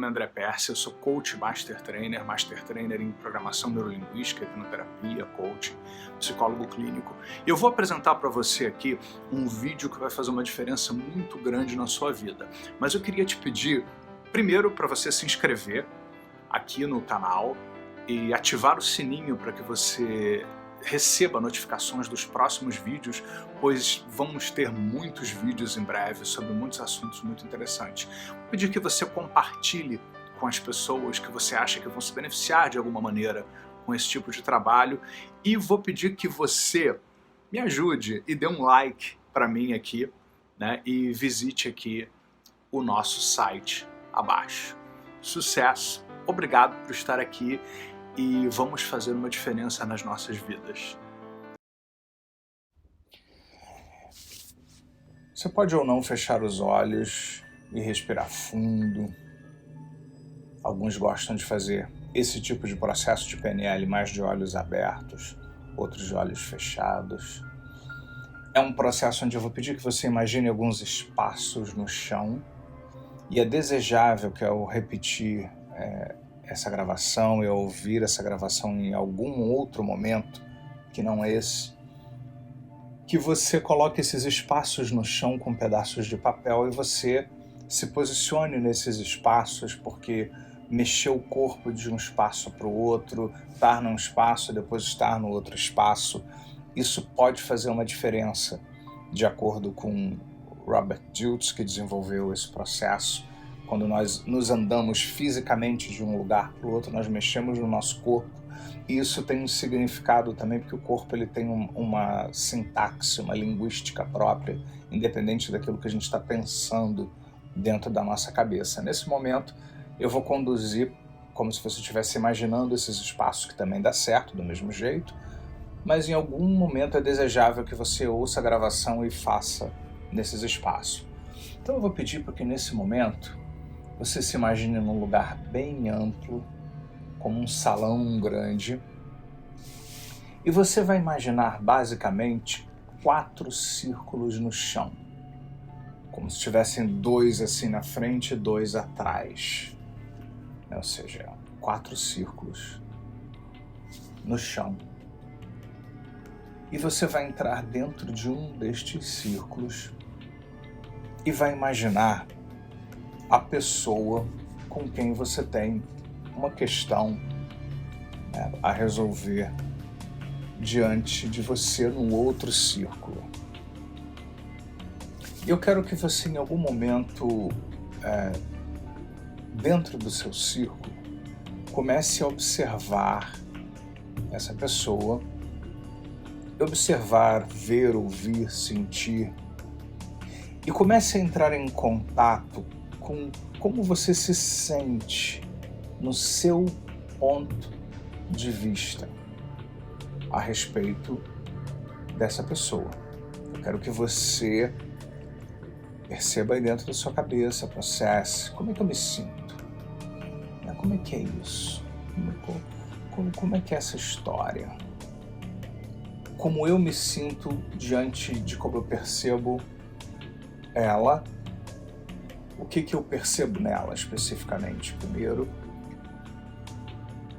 nome é André Percy, eu sou coach Master Trainer em programação neurolinguística, hipnoterapia, coaching, psicólogo clínico. E eu vou apresentar para você aqui um vídeo que vai fazer uma diferença muito grande na sua vida. Mas eu queria te pedir, primeiro, para você se inscrever aqui no canal e ativar o sininho para que você receba notificações dos próximos vídeos, pois vamos ter muitos vídeos em breve sobre muitos assuntos muito interessantes. Vou pedir que você compartilhe com as pessoas que você acha que vão se beneficiar de alguma maneira com esse tipo de trabalho e vou pedir que você me ajude e dê um like para mim aqui, né? E visite aqui o nosso site abaixo. Sucesso! Obrigado por estar aqui e vamos fazer uma diferença nas nossas vidas. Você pode ou não fechar os olhos e respirar fundo. Alguns gostam de fazer esse tipo de processo de PNL mais de olhos abertos, outros de olhos fechados. É um processo onde eu vou pedir que você imagine alguns espaços no chão e é desejável que ao repetir essa gravação e ao ouvir essa gravação em algum outro momento que não esse, que você coloque esses espaços no chão com pedaços de papel e você se posicione nesses espaços, porque mexer o corpo de um espaço para o outro, estar num espaço e depois estar no outro espaço, isso pode fazer uma diferença, de acordo com Robert Dilts, que desenvolveu esse processo. Quando nós nos andamos fisicamente de um lugar para o outro, nós mexemos no nosso corpo. E isso tem um significado também, porque o corpo ele tem uma sintaxe, uma linguística própria, independente daquilo que a gente está pensando dentro da nossa cabeça. Nesse momento, eu vou conduzir como se você estivesse imaginando esses espaços, que também dá certo, do mesmo jeito, mas em algum momento é desejável que você ouça a gravação e faça nesses espaços. Então eu vou pedir para que nesse momento você se imagine num lugar bem amplo, como um salão grande, e você vai imaginar basicamente 4 círculos no chão, como se tivessem 2 assim na frente e 2 atrás, ou seja, 4 círculos no chão. E você vai entrar dentro de um destes círculos e vai imaginar a pessoa com quem você tem uma questão a resolver diante de você no outro círculo. E eu quero que você, em algum momento, dentro do seu círculo, comece a observar essa pessoa, observar, ver, ouvir, sentir, e comece a entrar em contato com como você se sente no seu ponto de vista a respeito dessa pessoa. Eu quero que você perceba aí dentro da sua cabeça, processe, como é que eu me sinto? Como é que é isso? Como é que é essa história? Como eu me sinto diante de como eu percebo ela? O que eu percebo nela especificamente, primeiro?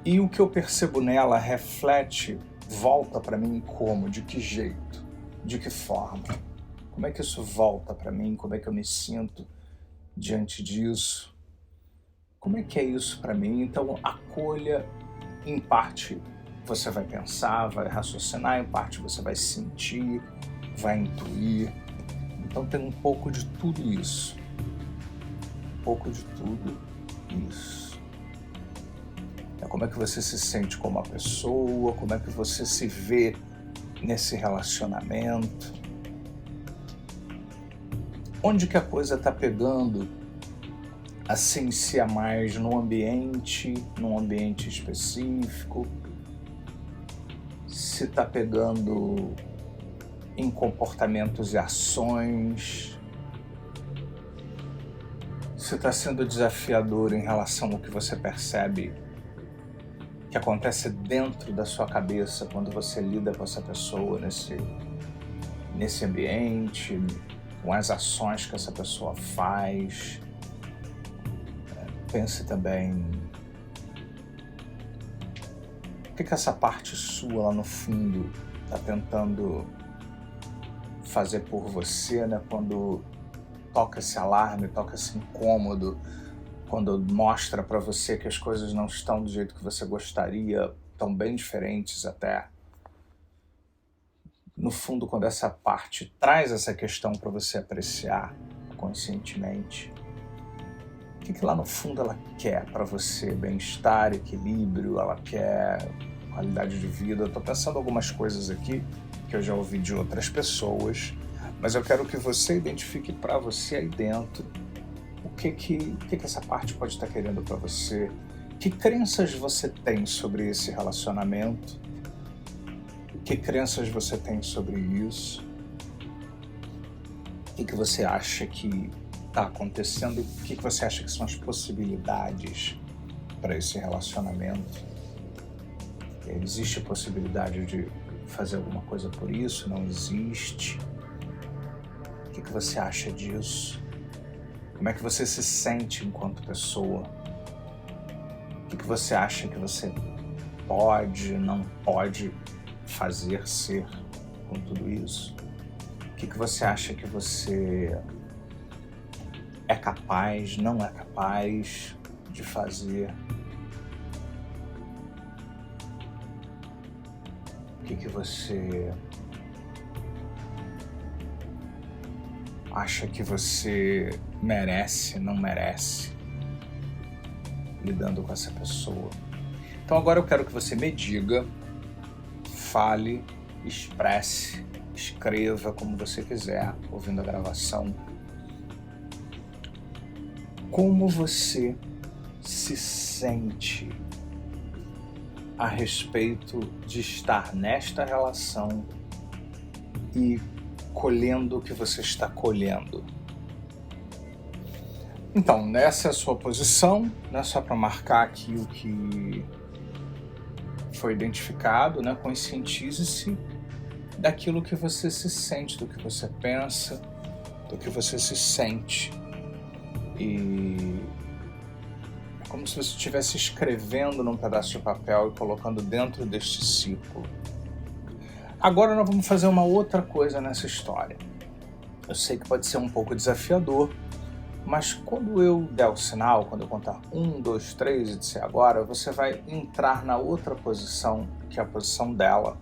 E o que eu percebo nela reflete, volta para mim como? De que jeito? De que forma? Como é que isso volta para mim? Como é que eu me sinto diante disso? Como é que é isso para mim? Então, acolha, em parte você vai pensar, vai raciocinar, em parte você vai sentir, vai intuir. Então tem um pouco de tudo isso. Um pouco de tudo isso. Como é que você se sente como a pessoa, como é que você se vê nesse relacionamento. Onde que a coisa está pegando, assim, se é mais num ambiente específico, se está pegando em comportamentos e ações, se está sendo desafiador em relação ao que você percebe que acontece dentro da sua cabeça quando você lida com essa pessoa nesse ambiente, com as ações que essa pessoa faz. pense também o que essa parte sua lá no fundo está tentando fazer por você, né? Quando toca esse alarme, toca esse incômodo, quando mostra para você que as coisas não estão do jeito que você gostaria, estão bem diferentes até. No fundo, quando essa parte traz essa questão para você apreciar conscientemente, o que lá no fundo ela quer para você? Bem-estar, equilíbrio, ela quer qualidade de vida. Eu estou pensando algumas coisas aqui que eu já ouvi de outras pessoas, mas eu quero que você identifique para você aí dentro o que essa parte pode estar querendo para você, que crenças você tem sobre esse relacionamento, que crenças você tem sobre isso, o que você acha que está acontecendo, o que você acha que são as possibilidades para esse relacionamento. Existe a possibilidade de fazer alguma coisa por isso? Não existe? O que você acha disso? Como é que você se sente enquanto pessoa? O que você acha que você pode, não pode fazer, ser com tudo isso? O que você acha que você é capaz, não é capaz de fazer? O que você acha que você merece, não merece, lidando com essa pessoa? Então agora eu quero que você me diga, fale, expresse, escreva como você quiser, ouvindo a gravação, como você se sente a respeito de estar nesta relação e colhendo o que você está colhendo. Então, nessa é a sua posição, né, só para marcar aqui o que foi identificado, né, conscientize-se daquilo que você se sente, do que você pensa, do que você se sente. E é como se você estivesse escrevendo num pedaço de papel e colocando dentro deste círculo. Agora nós vamos fazer uma outra coisa nessa história. Eu sei que pode ser um pouco desafiador, mas quando eu der o sinal, quando eu contar 1, 2, 3 e disser agora, você vai entrar na outra posição, que é a posição dela,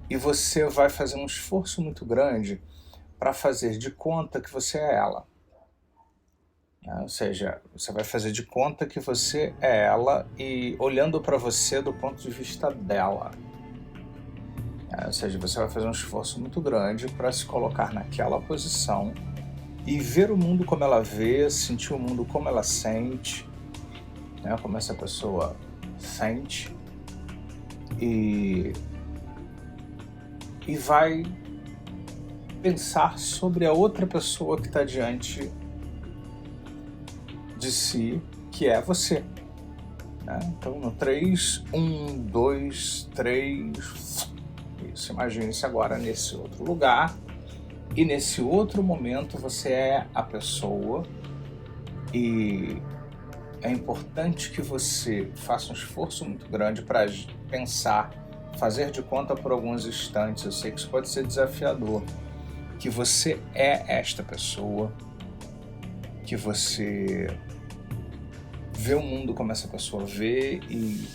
e você vai fazer um esforço muito grande para fazer de conta que você é ela. Ou seja, você vai fazer de conta que você é ela e olhando para você do ponto de vista dela. Ou seja, você vai fazer um esforço muito grande para se colocar naquela posição e ver o mundo como ela vê, sentir o mundo como ela sente, né? Como essa pessoa sente, e vai pensar sobre a outra pessoa que está diante de si, que é você. Né? Então, no 3, 1, 2, 3... Isso, imagine-se agora nesse outro lugar, e nesse outro momento você é a pessoa, e é importante que você faça um esforço muito grande para pensar, fazer de conta por alguns instantes, eu sei que isso pode ser desafiador, que você é esta pessoa, que você vê o mundo como essa pessoa vê e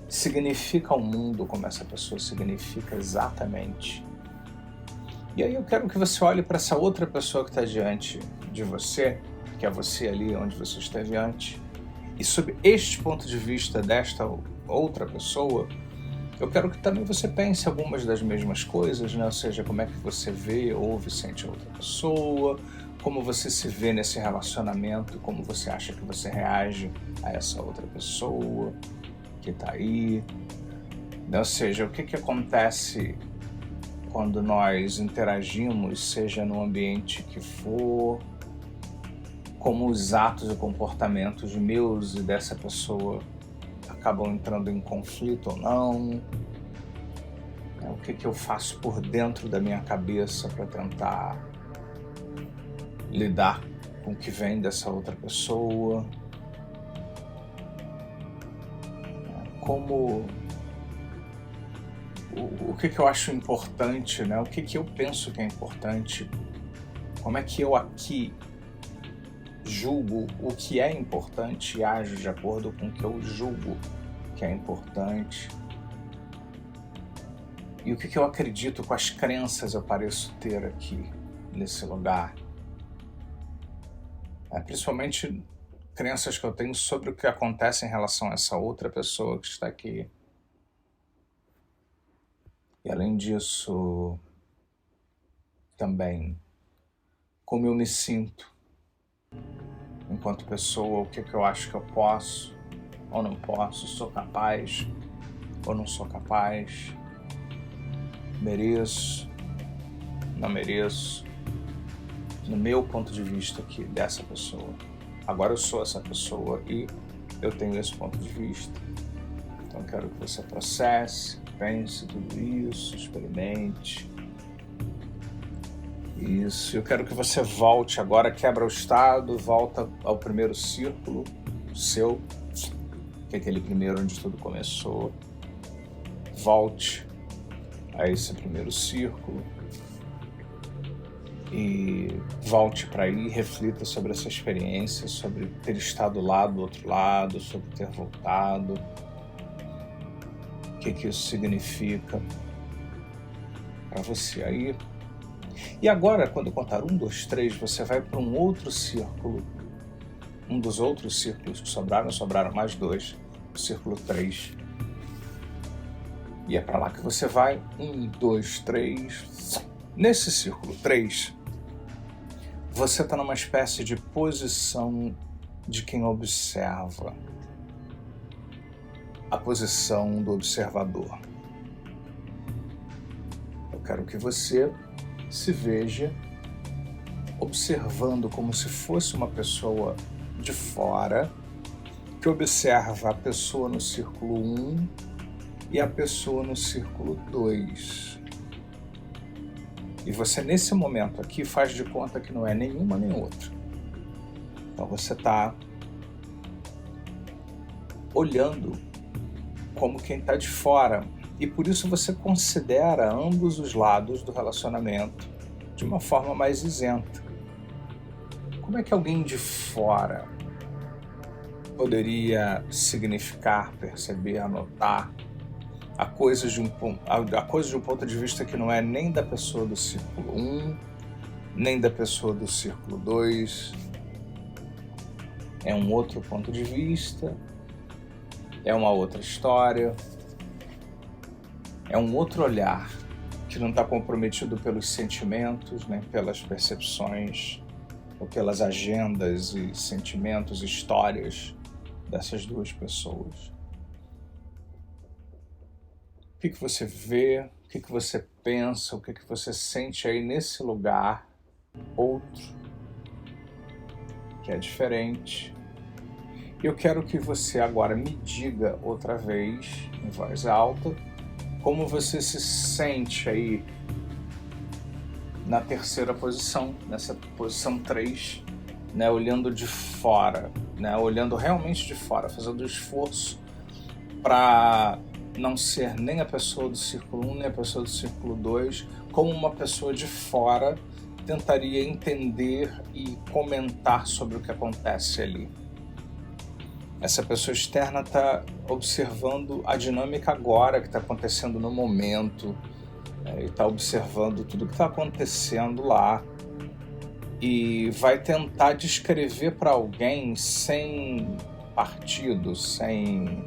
significa o mundo como essa pessoa significa exatamente. E aí eu quero que você olhe para essa outra pessoa que está diante de você, que é você ali onde você esteve antes, e sob este ponto de vista desta outra pessoa, eu quero que também você pense algumas das mesmas coisas, né? Ou seja, como é que você vê, ouve, sente a outra pessoa, como você se vê nesse relacionamento, como você acha que você reage a essa outra pessoa que está aí. Ou seja, o que acontece quando nós interagimos, seja no ambiente que for, como os atos e comportamentos meus e dessa pessoa acabam entrando em conflito ou não, o que eu faço por dentro da minha cabeça para tentar lidar com o que vem dessa outra pessoa. como o que eu acho importante, né? O que eu penso que é importante, como é que eu aqui julgo o que é importante e ajo de acordo com o que eu julgo que é importante, e o que eu acredito, com as crenças eu pareço ter aqui nesse lugar. Principalmente crenças que eu tenho sobre o que acontece em relação a essa outra pessoa que está aqui. E além disso, também como eu me sinto enquanto pessoa, o que eu acho que eu posso ou não posso, sou capaz ou não sou capaz, mereço, não mereço, no meu ponto de vista aqui, dessa pessoa. Agora eu sou essa pessoa e eu tenho esse ponto de vista. Então eu quero que você processe, pense tudo isso, experimente. Isso, eu quero que você volte agora, quebra o estado, volta ao primeiro círculo seu, que é aquele primeiro onde tudo começou. Volte a esse primeiro círculo e volte para aí, reflita sobre essa experiência, sobre ter estado lá do outro lado, sobre ter voltado, o que isso significa para você aí. E agora, quando eu contar 1, 2, 3, você vai para um outro círculo, um dos outros círculos que sobraram mais 2, o círculo 3. E é para lá que você vai, 1, 2, 3. Nesse círculo 3, você está numa espécie de posição de quem observa, a posição do observador. Eu quero que você se veja observando como se fosse uma pessoa de fora, que observa a pessoa no círculo 1 e a pessoa no círculo 2. E você, nesse momento aqui, faz de conta que não é nenhuma nem outra. Então você está olhando como quem está de fora. E por isso você considera ambos os lados do relacionamento de uma forma mais isenta. Como é que alguém de fora poderia significar, perceber, anotar a coisa de um ponto de vista que não é nem da pessoa do círculo 1, nem da pessoa do círculo 2? É um outro ponto de vista, é uma outra história, é um outro olhar que não está comprometido pelos sentimentos, nem pelas percepções, ou pelas agendas e sentimentos, histórias dessas duas pessoas. O que você vê, o que você pensa, o que você sente aí nesse lugar outro, que é diferente. Eu quero que você agora me diga outra vez, em voz alta, como você se sente aí na terceira posição, nessa posição 3, né, olhando de fora, né, olhando realmente de fora, fazendo esforço para não ser nem a pessoa do círculo 1, nem a pessoa do círculo 2, como uma pessoa de fora tentaria entender e comentar sobre o que acontece ali. Essa pessoa externa está observando a dinâmica agora que está acontecendo no momento, e está observando tudo que está acontecendo lá e vai tentar descrever para alguém sem partido, sem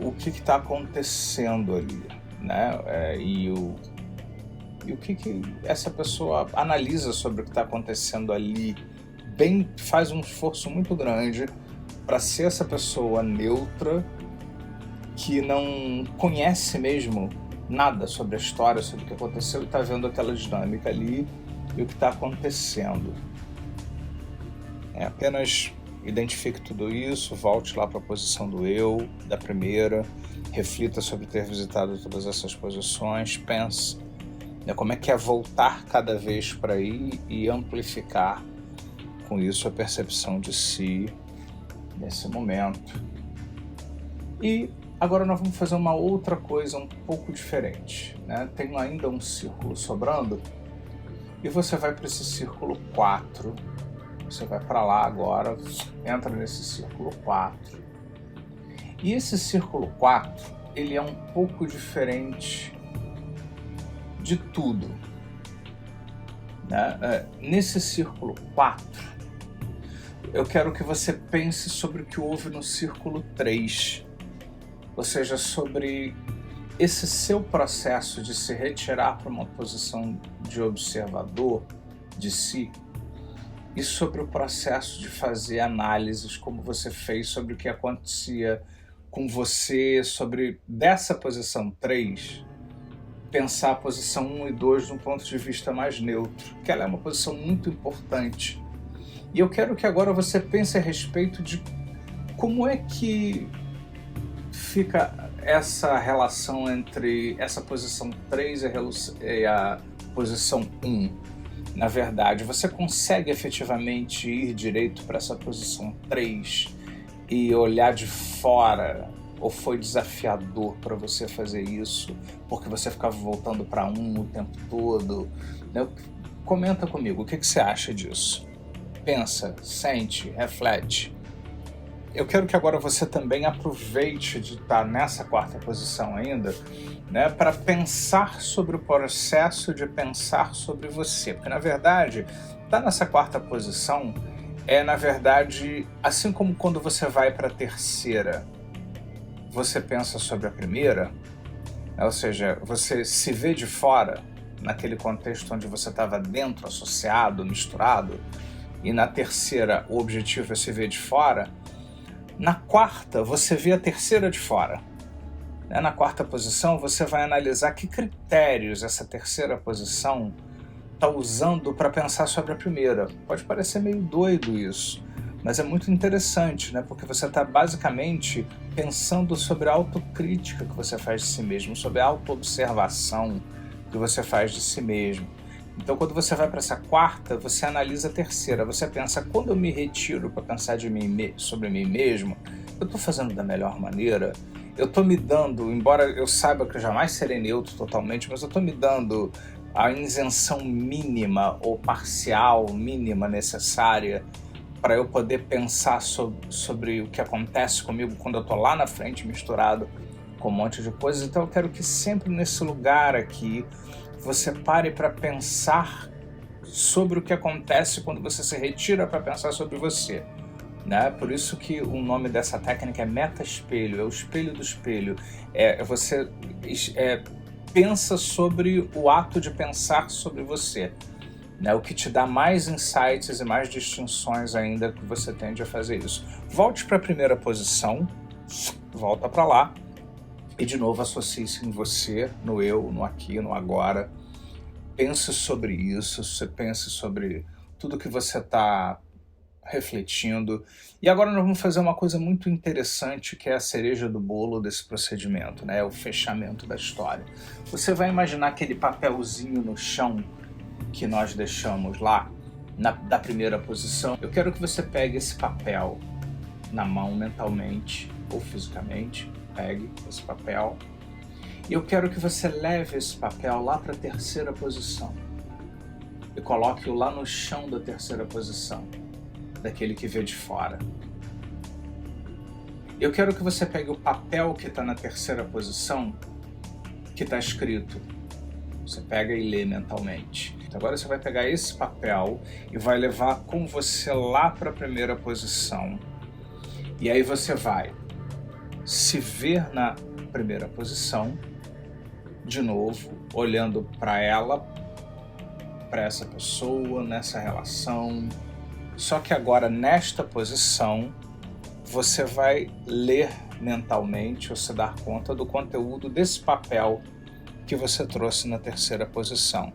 o que está acontecendo ali, né? E o que essa pessoa analisa sobre o que está acontecendo ali, faz um esforço muito grande para ser essa pessoa neutra que não conhece mesmo nada sobre a história, sobre o que aconteceu, e está vendo aquela dinâmica ali e o que está acontecendo. Apenas identifique tudo isso, volte lá para a posição do eu, da primeira, reflita sobre ter visitado todas essas posições, pense como é que é voltar cada vez para aí e amplificar com isso a percepção de si nesse momento. E Agora nós vamos fazer uma outra coisa um pouco diferente, né? Tem ainda um círculo sobrando e você vai para esse círculo 4. Você vai para lá agora, entra nesse círculo 4. E esse círculo 4, ele é um pouco diferente de tudo, né? Nesse círculo 4, eu quero que você pense sobre o que houve no círculo 3. Ou seja, sobre esse seu processo de se retirar para uma posição de observador de si e sobre o processo de fazer análises como você fez sobre o que acontecia com você, sobre dessa posição 3, pensar a posição 1 e 2 de um ponto de vista mais neutro, que ela é uma posição muito importante. E eu quero que agora você pense a respeito de como é que fica essa relação entre essa posição 3 e a posição 1. Na verdade, você consegue efetivamente ir direito para essa posição 3 e olhar de fora? Ou foi desafiador para você fazer isso, porque você ficava voltando para 1 o tempo todo? Comenta comigo, o que você acha disso? Pensa, sente, reflete. Eu quero que agora você também aproveite de estar nessa 4ª posição ainda, né, para pensar sobre o processo de pensar sobre você. Porque, na verdade, estar nessa 4ª posição é, na verdade, assim como quando você vai para a 3ª, você pensa sobre a 1ª, ou seja, você se vê de fora, naquele contexto onde você estava dentro, associado, misturado, e na 3ª o objetivo é se ver de fora. Na 4ª, você vê a 3ª de fora. Na 4ª posição, você vai analisar que critérios essa 3ª posição está usando para pensar sobre a 1ª. Pode parecer meio doido isso, mas é muito interessante, né? Porque você está basicamente pensando sobre a autocrítica que você faz de si mesmo, sobre a autoobservação que você faz de si mesmo. Então, quando você vai para essa 4ª, você analisa a 3ª. Você pensa, quando eu me retiro para pensar sobre mim mesmo, eu estou fazendo da melhor maneira? Eu estou me dando, embora eu saiba que eu jamais serei neutro totalmente, mas eu estou me dando a isenção mínima ou parcial mínima necessária para eu poder pensar sobre o que acontece comigo quando eu estou lá na frente misturado com um monte de coisas. Então eu quero que sempre nesse lugar aqui você pare para pensar sobre o que acontece quando você se retira para pensar sobre você, né? Por isso que o nome dessa técnica é meta-espelho, é o espelho do espelho. Você pensa sobre o ato de pensar sobre você, né? O que te dá mais insights e mais distinções ainda que você tende a fazer isso. Volte para a 1ª posição, volta para lá, e de novo associe-se em você, no eu, no aqui, no agora. Pense sobre isso, você pense sobre tudo que você está refletindo. E agora nós vamos fazer uma coisa muito interessante, que é a cereja do bolo desse procedimento, né? O fechamento da história. Você vai imaginar aquele papelzinho no chão que nós deixamos lá, da 1ª posição. Eu quero que você pegue esse papel na mão mentalmente ou fisicamente. Pegue esse papel e eu quero que você leve esse papel lá para a 3ª posição e coloque-o lá no chão da 3ª posição, daquele que vê de fora. Eu quero que você pegue o papel que está na 3ª posição, que está escrito. Você pega e lê mentalmente. Então agora você vai pegar esse papel e vai levar com você lá para a 1ª posição. E aí você vai se ver na 1ª posição, de novo, olhando para ela, para essa pessoa, nessa relação. Só que agora, nesta posição, você vai ler mentalmente ou se dar conta do conteúdo desse papel que você trouxe na 3ª posição.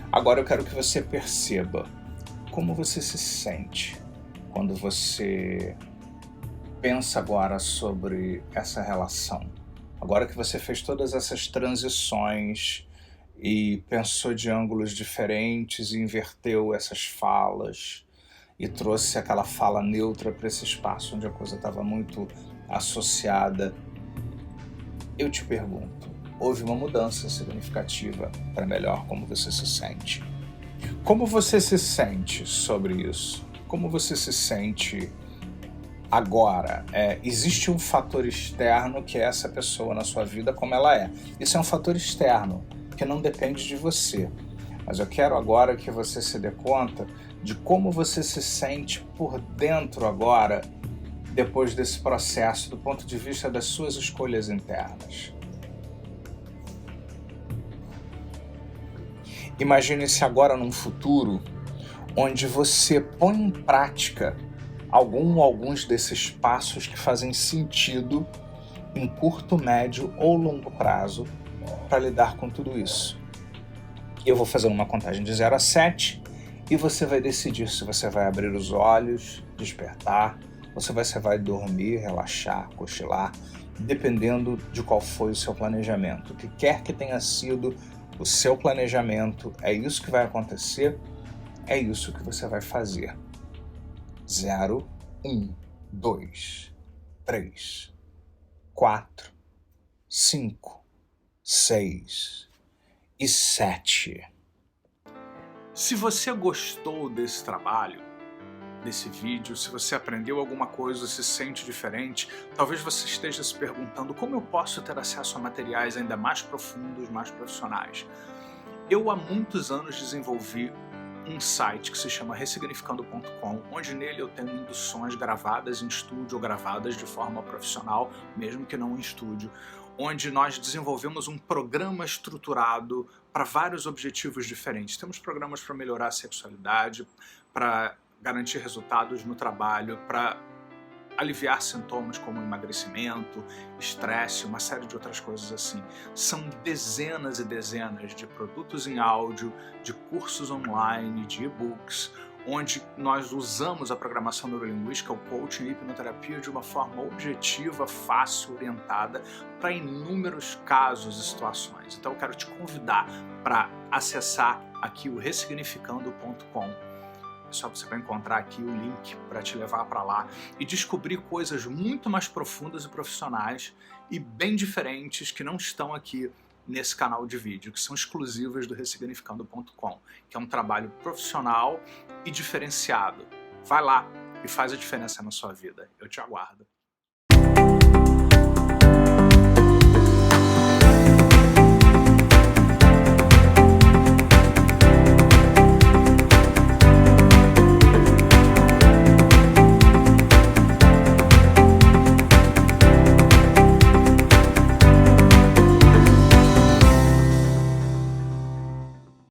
Agora eu quero que você perceba como você se sente quando você pensa agora sobre essa relação. Agora que você fez todas essas transições e pensou de ângulos diferentes e inverteu essas falas e trouxe aquela fala neutra para esse espaço onde a coisa estava muito associada. Eu te pergunto, houve uma mudança significativa para melhor? Como você se sente? Como você se sente sobre isso? Como você se sente agora? Existe um fator externo que é essa pessoa na sua vida como ela é. Isso é um fator externo que não depende de você. Mas eu quero agora que você se dê conta de como você se sente por dentro agora, depois desse processo, do ponto de vista das suas escolhas internas. Imagine-se agora num futuro onde você põe em prática alguns desses passos que fazem sentido em curto, médio ou longo prazo para lidar com tudo isso. Eu vou fazer uma contagem de 0 a 7 e você vai decidir se você vai abrir os olhos, despertar, ou se você vai dormir, relaxar, cochilar, dependendo de qual foi o seu planejamento. O que quer que tenha sido o seu planejamento, é isso que vai acontecer, é isso que você vai fazer. 0, 1, 2, 3, 4, 5, 6 e 7. Se você gostou desse trabalho, desse vídeo, se você aprendeu alguma coisa, se sente diferente, talvez você esteja se perguntando como eu posso ter acesso a materiais ainda mais profundos, mais profissionais. Eu há muitos anos desenvolvi um site que se chama ressignificando.com, onde nele eu tenho induções gravadas em estúdio ou gravadas de forma profissional, mesmo que não em estúdio, onde nós desenvolvemos um programa estruturado para vários objetivos diferentes. Temos programas para melhorar a sexualidade, para garantir resultados no trabalho, para aliviar sintomas como emagrecimento, estresse, uma série de outras coisas assim. São dezenas e dezenas de produtos em áudio, de cursos online, de e-books, onde nós usamos a programação neurolinguística, o coaching e a hipnoterapia de uma forma objetiva, fácil, orientada para inúmeros casos e situações. Então eu quero te convidar para acessar aqui o ressignificando.com. Só você vai encontrar aqui o link para te levar para lá e descobrir coisas muito mais profundas e profissionais e bem diferentes que não estão aqui nesse canal de vídeo, que são exclusivas do ressignificando.com, que é um trabalho profissional e diferenciado. Vai lá e faz a diferença na sua vida. Eu te aguardo.